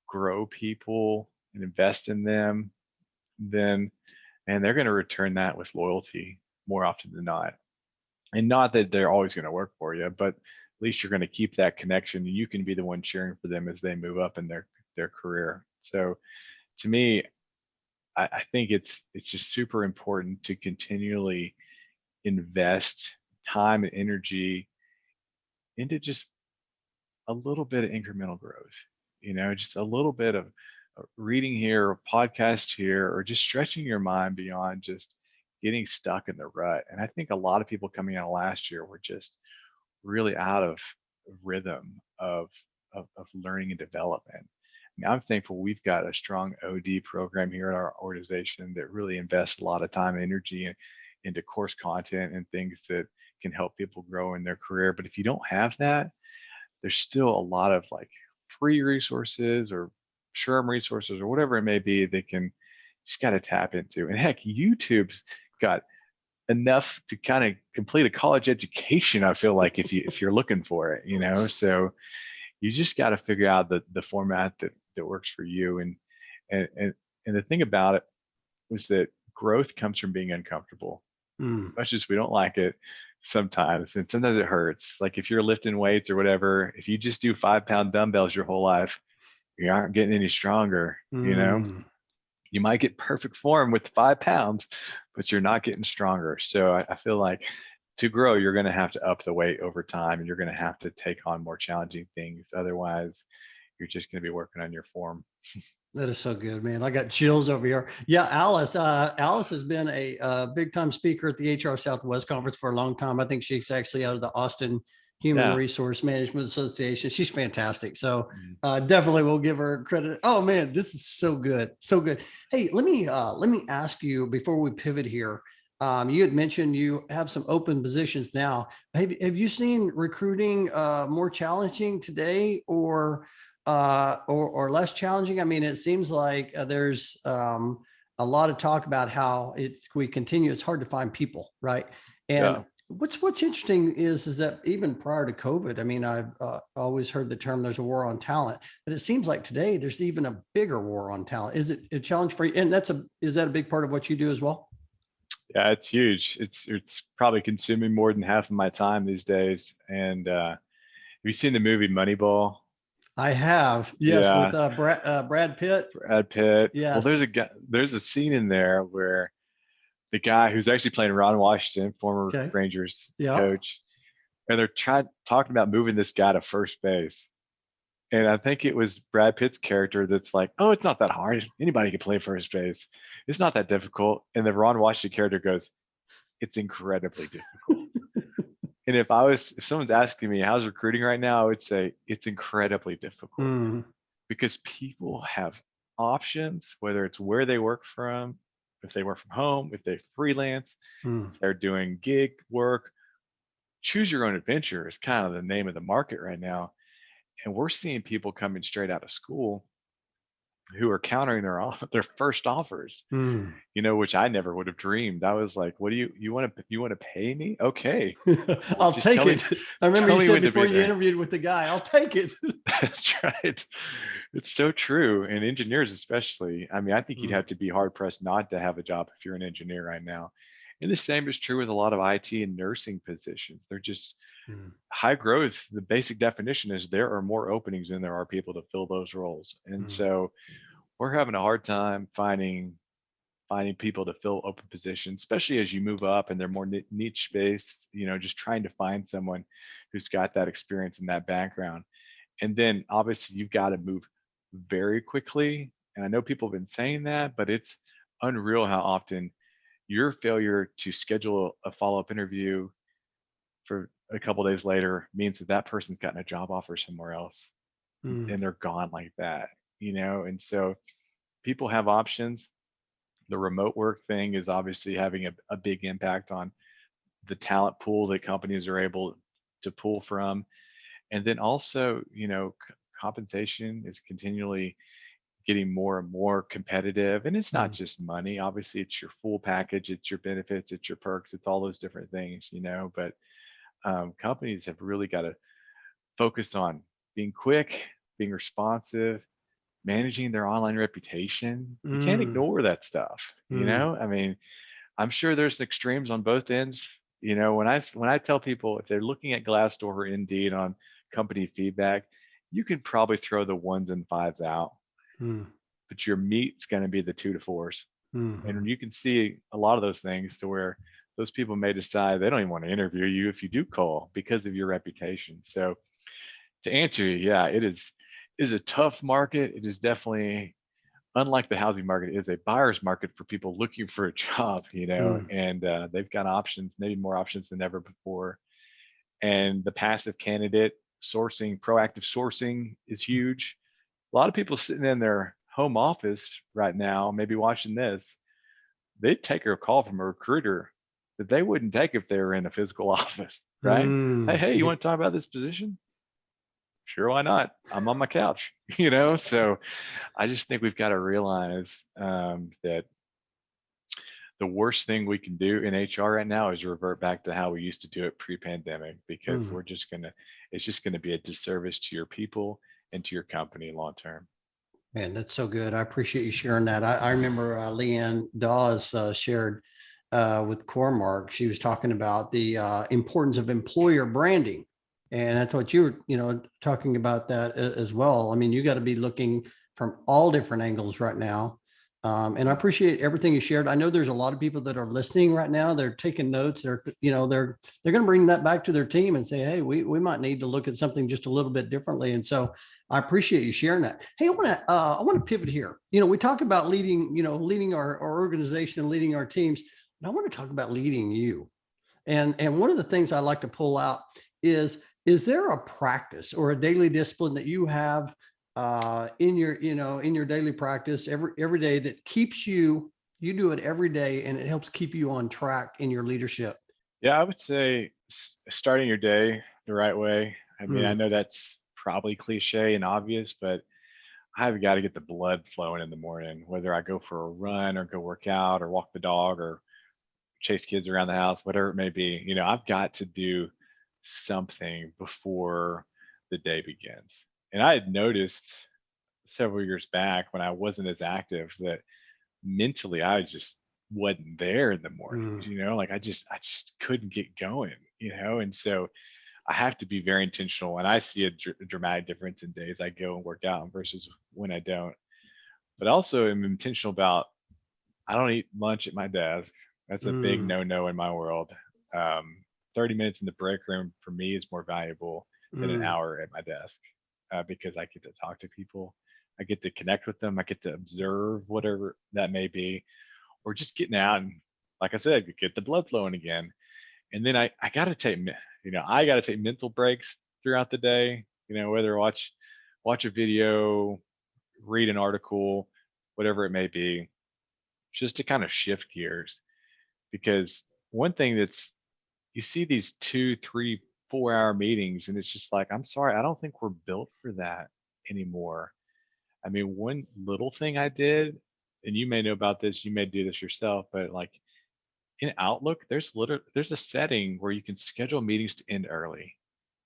grow people and invest in them, then and they're going to return that with loyalty more often than not. And not that they're always going to work for you, but at least you're going to keep that connection. You can be the one cheering for them as they move up in their career. So to me, I think it's just super important to continually invest time and energy into just a little bit of incremental growth, just a little bit of reading here or podcast here, or just stretching your mind beyond just getting stuck in the rut. And I think a lot of people coming out of last year were just really out of rhythm of learning and development. I mean, I'm thankful we've got a strong OD program here at our organization that really invests a lot of time and energy into course content and things that can help people grow in their career. But if you don't have that, there's still a lot of like free resources or SHRM resources or whatever it may be that can just got to tap into. And heck, YouTube's got enough to kind of complete a college education, I feel like, if you're looking for it. So you just got to figure out the format that works for you. And the thing about it is that growth comes from being uncomfortable. Much as we don't like it sometimes, and sometimes it hurts. Like if you're lifting weights or whatever, if you just do 5-pound dumbbells your whole life, you aren't getting any stronger. You might get perfect form with 5 pounds, but you're not getting stronger. So I feel like to grow, you're going to have to up the weight over time, and you're going to have to take on more challenging things. Otherwise, you're just going to be working on your form. That is so good, man. I got chills over here. Yeah, Alice. Alice has been a big time speaker at the HR Southwest conference for a long time. I think she's actually out of the Austin Human Resource Management Association. She's fantastic. So definitely we'll give her credit. Oh man, this is so good. So good. Hey, let me ask you before we pivot here. You had mentioned you have some open positions now. Have you seen recruiting more challenging today or less challenging? I mean, it seems like there's a lot of talk about how it's hard to find people, right? And what's interesting is that even prior to COVID, I mean, I've always heard the term there's a war on talent, but it seems like today there's even a bigger war on talent. Is it a challenge for you? And is that a big part of what you do as well? Yeah, it's huge. It's probably consuming more than half of my time these days. And have you seen the movie Moneyball? I have, yes, with Brad Pitt. Brad Pitt. Yes. Well, there's a scene in there where the guy who's actually playing Ron Washington, former Rangers coach, and they're talking about moving this guy to first base. And I think it was Brad Pitt's character that's like, "Oh, it's not that hard. Anybody can play first base. It's not that difficult." And the Ron Washington character goes, "It's incredibly difficult." And if someone's asking me how's recruiting right now, I would say it's incredibly difficult because people have options, whether it's where they work from, if they work from home, if they freelance, if they're doing gig work. Choose your own adventure is kind of the name of the market right now. And we're seeing people coming straight out of school who are countering their first offers, which I never would have dreamed. I was like, "What do you want to pay me? Okay, I'll take it." I remember you said before you interviewed with the guy, "I'll take it." That's right. It's so true. And engineers, especially. I mean, I think you'd have to be hard pressed not to have a job if you're an engineer right now. And the same is true with a lot of IT and nursing positions. They're just high growth. The basic definition is there are more openings than there are people to fill those roles. And so we're having a hard time finding people to fill open positions, especially as you move up and they're more niche based, just trying to find someone who's got that experience and that background. And then obviously you've got to move very quickly. And I know people have been saying that, but it's unreal how often your failure to schedule a follow-up interview for a couple of days later means that person's gotten a job offer somewhere else and they're gone like that, and so people have options. The remote work thing is obviously having a big impact on the talent pool that companies are able to pull from. And then also, compensation is continually getting more and more competitive. And it's not just money. Obviously, it's your full package, it's your benefits, it's your perks, it's all those different things, but companies have really got to focus on being quick, being responsive, managing their online reputation. You can't ignore that stuff. I mean, I'm sure there's extremes on both ends. When I tell people if they're looking at Glassdoor or Indeed on company feedback, you can probably throw the 1s and 5s out, but your meat's going to be the 2 to 4s. And you can see a lot of those things to where those people may decide they don't even want to interview you if you do call because of your reputation. So to answer you, yeah, it is a tough market. It is definitely, unlike the housing market, it is a buyer's market for people looking for a job, and they've got options, maybe more options than ever before. And the passive candidate sourcing, proactive sourcing is huge. A lot of people sitting in their home office right now, maybe watching this, they'd take a call from a recruiter that they wouldn't take if they were in a physical office, right? Hey, you want to talk about this position? Sure, why not? I'm on my couch, So I just think we've got to realize that the worst thing we can do in HR right now is revert back to how we used to do it pre-pandemic, because it's just gonna be a disservice to your people and to your company long term. Man, that's so good. I appreciate you sharing that. I remember Leanne Dawes shared with Cormark. She was talking about the importance of employer branding. And that's what you were, talking about that as well. I mean, you got to be looking from all different angles right now. And I appreciate everything you shared. I know there's a lot of people that are listening right now. They're taking notes. They're going to bring that back to their team and say, hey, we might need to look at something just a little bit differently. And so I appreciate you sharing that. Hey, I want to pivot here. We talk about leading our organization and leading our teams. And I want to talk about leading you. And one of the things I like to pull out is there a practice or a daily discipline that you have in your daily practice every day that keeps you do it every day and it helps keep you on track in your leadership? Yeah, I would say starting your day the right way. I mean, I know that's probably cliche and obvious, but I've got to get the blood flowing in the morning, whether I go for a run or go work out or walk the dog or chase kids around the house, whatever it may be. I've got to do something before the day begins. And I had noticed several years back when I wasn't as active that mentally I just wasn't there in the mornings, like I just couldn't get going, and so I have to be very intentional. And I see a dramatic difference in days I go and work out versus when I don't. But also I'm intentional about, I don't eat lunch at my desk. That's a big no-no in my world. 30 minutes in the break room for me is more valuable than an hour at my desk, because I get to talk to people. I get to connect with them. I get to observe whatever that may be, or just getting out and, like I said, get the blood flowing again. And then I got to take, I got to take mental breaks throughout the day, whether watch a video, read an article, whatever it may be, just to kind of shift gears. Because one thing you see these 2, 3, 4 hour meetings, and it's just like, I'm sorry, I don't think we're built for that anymore. I mean, one little thing I did, and you may know about this, you may do this yourself, but like in Outlook, there's a setting where you can schedule meetings to end early.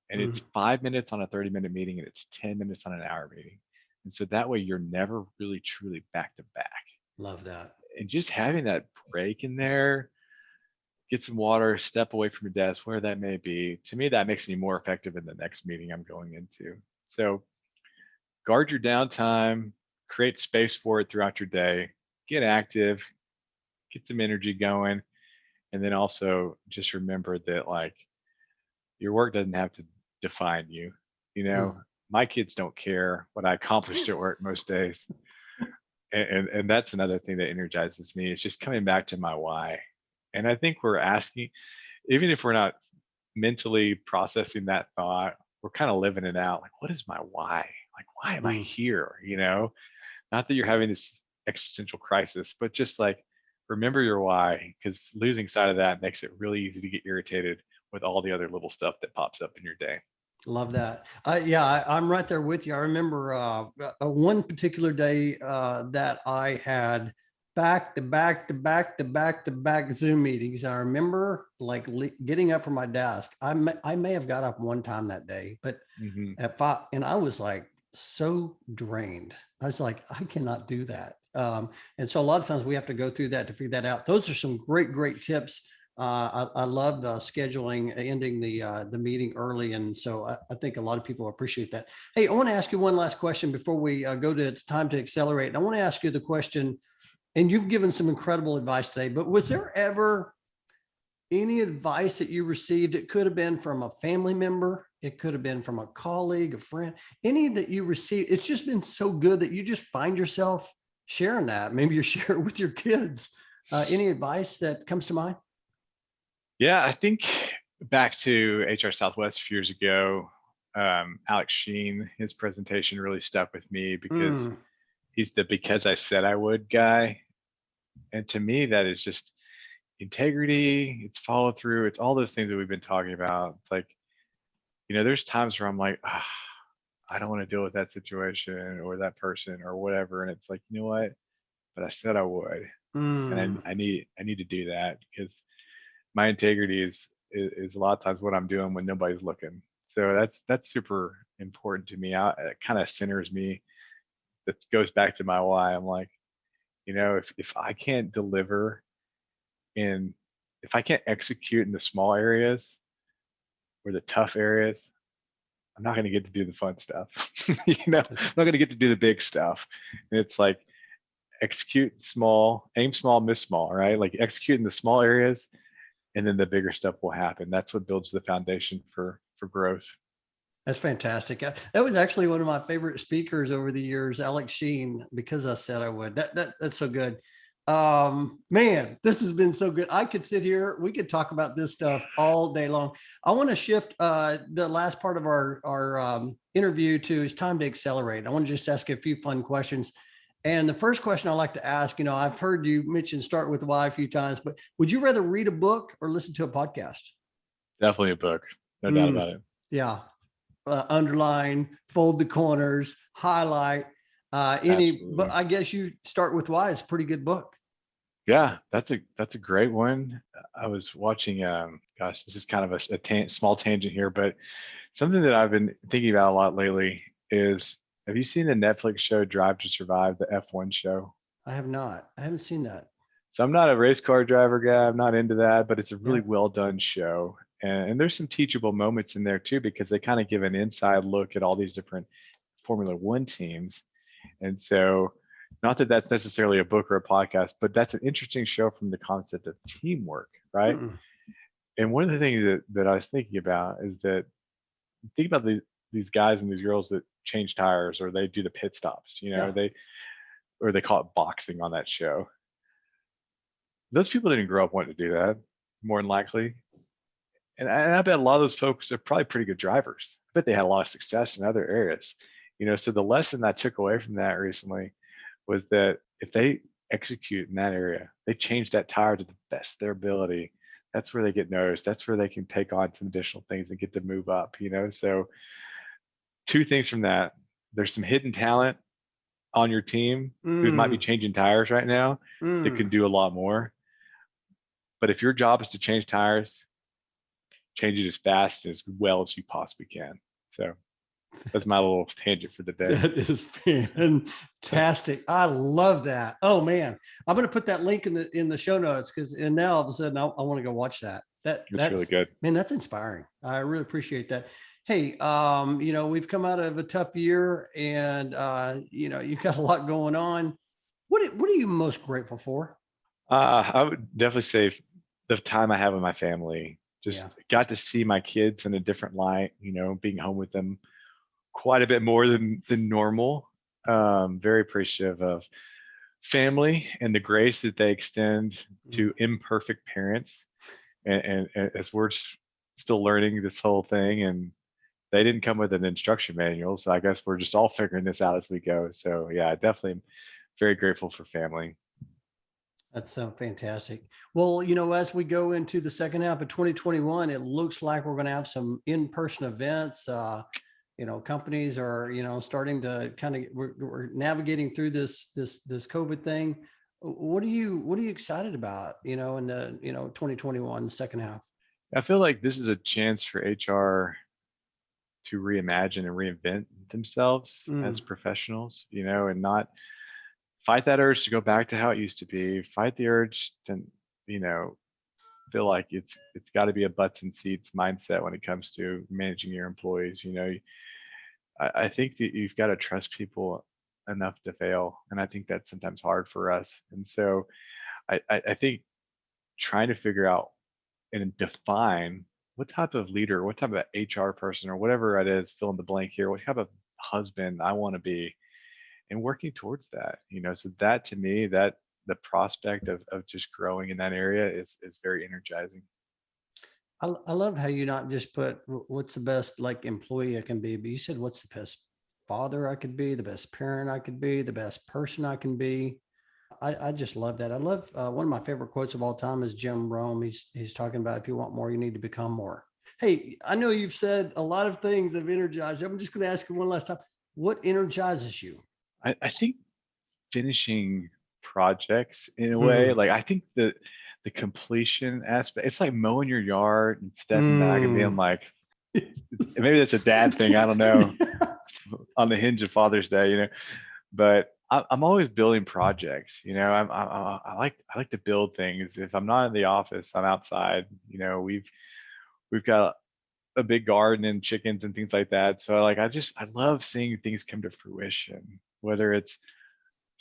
And it's 5 minutes on a 30-minute meeting, and it's 10 minutes on an hour meeting. And so that way you're never really truly back to back. Love that. And just having that break in there, get some water, step away from your desk, where that may be, to me, that makes me more effective in the next meeting I'm going into. So guard your downtime, create space for it throughout your day, get active, get some energy going. And then also just remember that like your work doesn't have to define you. My kids don't care what I accomplished at work most days. And that's another thing that energizes me. It's just coming back to my why. And I think we're asking, even if we're not mentally processing that thought, we're kind of living it out. Like, what is my why? Like, why am I here? Not that you're having this existential crisis, but just like, remember your why, because losing sight of that makes it really easy to get irritated with all the other little stuff that pops up in your day. Love that. I'm right there with you. I remember one particular day that I had back to back Zoom meetings. I remember like getting up from my desk. I may have got up one time that day, but at 5, and I was like so drained. I was like, I cannot do that. And so a lot of times we have to go through that to figure that out. Those are some great tips. I loved scheduling, ending the meeting early. And so I think a lot of people appreciate that. Hey, I want to ask you one last question before we go to It's Time to Accelerate. And I want to ask you the question, and you've given some incredible advice today, but was there ever any advice that you received? It could have been from a family member. It could have been from a colleague, a friend, any that you received. It's just been so good that you just find yourself sharing that. Maybe you share it with your kids. Any advice that comes to mind? Yeah, I think back to HR Southwest a few years ago, Alex Sheen, his presentation really stuck with me because Mm, he's the because I said I would guy. And to me, that is just integrity, it's follow through, it's all those things that we've been talking about. It's like, there's times where I'm like, I don't want to deal with that situation or that person or whatever. And it's like, you know what? But I said I would. And mm. I need to do that because my integrity is a lot of times what I'm doing when nobody's looking. So that's super important to me. It kind of centers me. That goes back to my why. I'm like, if I can't deliver in, if I can't execute in the small areas or the tough areas, I'm not going to get to do the fun stuff. I'm not going to get to do the big stuff. And it's like execute small, aim small, miss small, right? Like execute in the small areas, and then the bigger stuff will happen. That's what builds the foundation for growth. That's fantastic. That was actually one of my favorite speakers over the years, Alex Sheen, because I said I would. That's so good. Man, this has been so good. I could sit here, we could talk about this stuff all day long. I want to shift the last part of our interview to It's Time to Accelerate. I want to just ask you a few fun questions. And the first question I like to ask, I've heard you mention start with why a few times, but would you rather read a book or listen to a podcast? Definitely a book, no doubt Mm, about it. yeah. Underline, fold the corners, highlight, but Absolutely. I guess you start with why. It's a pretty good book. Yeah, that's a great one. I was watching. Gosh, this is kind of a small tangent here, but something that I've been thinking about a lot lately is: have you seen the Netflix show Drive to Survive, the F1 show? I have not. I haven't seen that. So I'm not a race car driver guy. I'm not into that, but it's a really Yeah. well done show. And there's some teachable moments in there too, because they kind of give an inside look at all these different Formula One teams. And so, not that that's necessarily a book or a podcast, but that's an interesting show from the concept of teamwork, right? Mm-mm. And one of the things that I was thinking about is that think about these guys and these girls that change tires or they do the pit stops, Yeah. they call it boxing on that show. Those people didn't grow up wanting to do that, more than likely. And I bet a lot of those folks are probably pretty good drivers. I bet they had a lot of success in other areas. So the lesson I took away from that recently was that if they execute in that area, they change that tire to the best of their ability. That's where they get noticed. That's where they can take on some additional things and get to move up. So two things from that. There's some hidden talent on your team who might be Mm, changing tires right now that can mm. do a lot more. But if your job is to change tires, change it as fast as well as you possibly can. So that's my little tangent for the day. That is fantastic. I love that. Oh man, I'm going to put that link in the show notes because and now all of a sudden I want to go watch that. It's really That's good. man, that's inspiring. I really appreciate that. Hey, we've come out of a tough year and you've got a lot going on. What are you most grateful for? I would definitely say the time I have with my family. Yeah. Just got to see my kids in a different light. Being home with them quite a bit more than normal. Very appreciative of family and the grace that they extend Mm. to imperfect parents. And as we're still learning this whole thing, and they didn't come with an instruction manual, so I guess we're just all figuring this out as we go. So yeah, definitely very grateful for family. That's so fantastic. Well, as we go into the second half of 2021, it looks like we're going to have some in-person events. Companies are, starting to kind of we're navigating through this COVID thing. What are you excited about, in the, 2021 second half? I feel like this is a chance for HR to reimagine and reinvent themselves as Mm. professionals, and not fight that urge to go back to how it used to be, fight the urge to, you know, feel like it's got to be a butts and seats mindset when it comes to managing your employees. I think that you've got to trust people enough to fail, and I think that's sometimes hard for us. And so I think trying to figure out and define what type of leader, what type of HR person, or whatever it is, fill in the blank here, what type of husband I want to be, and working towards that. So that, to me, that the prospect of just growing in that area is very energizing. I love how you not just put what's the best like employee I can be, but you said what's the best father I could be, the best parent I could be, the best person I can be. I just love that. I love one of my favorite quotes of all time is Jim Rome. He's talking about if you want more, you need to become more. Hey, I know you've said a lot of things that have energized you. I'm just going to ask you one last time. What energizes you? I think finishing projects in a way, Mm, like I think the completion aspect, it's like mowing your yard and stepping back and being mm. like, maybe that's a dad thing, I don't know, on the hinge of Father's Day, but I'm always building projects. I like to build things. If I'm not in the office, I'm outside. We've got a big garden and chickens and things like that. So I love seeing things come to fruition, whether it's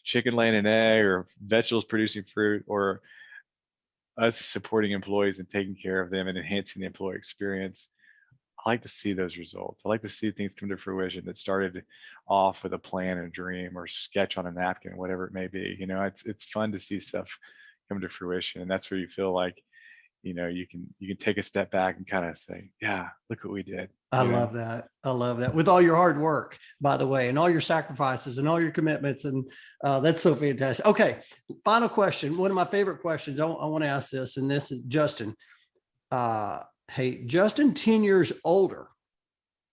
chicken laying an egg or vegetables producing fruit, or us supporting employees and taking care of them and enhancing the employee experience. I like to see those results. I like to see things come to fruition that started off with a plan and a dream or sketch on a napkin, whatever it may be. It's fun to see stuff come to fruition, and that's where you feel like, you can take a step back and kind of say, yeah, look what we did. I love that. I love that. With all your hard work, by the way, and all your sacrifices and all your commitments. And that's so fantastic. Okay. Final question. One of my favorite questions. I want to ask this, and this is Justin. Hey, Justin, 10 years older,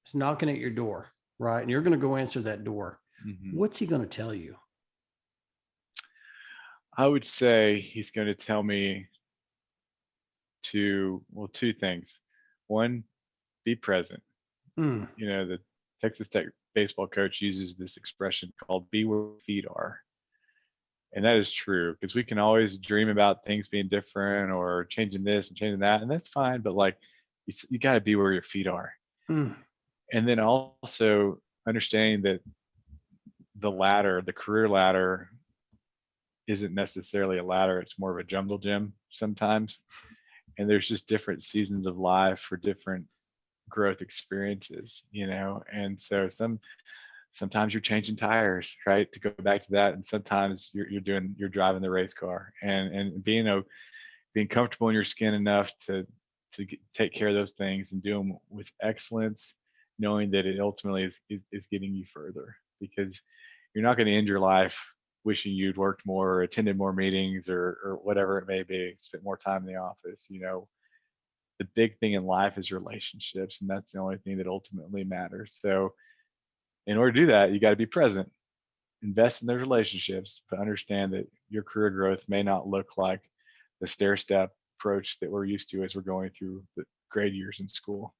is knocking at your door, right? And you're going to go answer that door. Mhm. What's he going to tell you? I would say he's going to tell me two things. One, be present. Mm, The Texas Tech baseball coach uses this expression called "be where your feet are," and that is true, because we can always dream about things being different or changing this and changing that, and that's fine. But you got to be where your feet are, mm, and then also understanding that the career ladder, isn't necessarily a ladder; it's more of a jungle gym sometimes, and there's just different seasons of life for different growth experiences, and so sometimes you're changing tires, right, to go back to that, and sometimes you're driving the race car, and being comfortable in your skin enough to take care of those things and do them with excellence, knowing that it ultimately is getting you further, because you're not going to end your life wishing you'd worked more or attended more meetings or whatever it may be, spent more time in the office. The big thing in life is relationships, and that's the only thing that ultimately matters. So in order to do that, you got to be present, invest in those relationships, but understand that your career growth may not look like the stair step approach that we're used to as we're going through the grade years in school.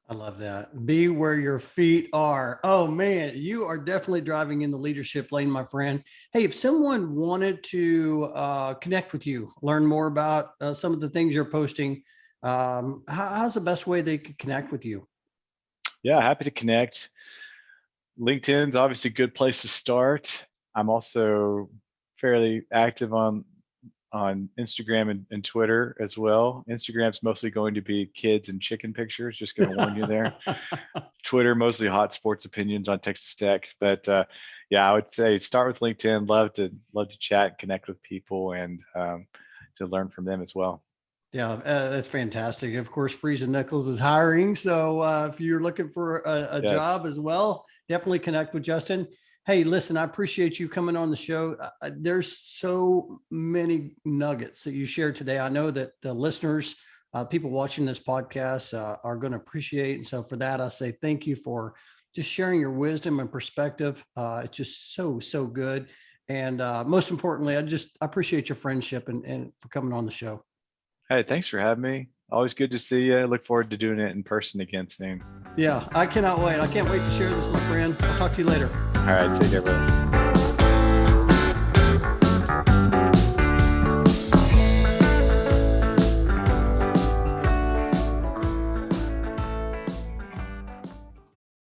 I love that. Be where your feet are. Oh man, you are definitely driving in the leadership lane, my friend. Hey, if someone wanted to connect with you, learn more about some of the things you're posting, how's the best way they could connect with you? Yeah, happy to connect. LinkedIn's obviously a good place to start. I'm also fairly active on Instagram and Twitter as well. Instagram's mostly going to be kids and chicken pictures, just going to warn you there. Twitter, mostly hot sports opinions on Texas Tech. But yeah, I would say start with LinkedIn. Love to chat, connect with people, and to learn from them as well. Yeah, that's fantastic. Of course, Freese and Nichols is hiring. So if you're looking for a Yes. job as well, definitely connect with Justin. Hey, listen, I appreciate you coming on the show. There's so many nuggets that you shared today. I know that the listeners, people watching this podcast are going to appreciate. And so for that, I say thank you for just sharing your wisdom and perspective. It's just so good. And most importantly, I appreciate your friendship and for coming on the show. Hey, thanks for having me. Always good to see you. Look forward to doing it in person again soon. Yeah, I cannot wait. I can't wait to share this, my friend. I'll talk to you later. All right, take care, brother.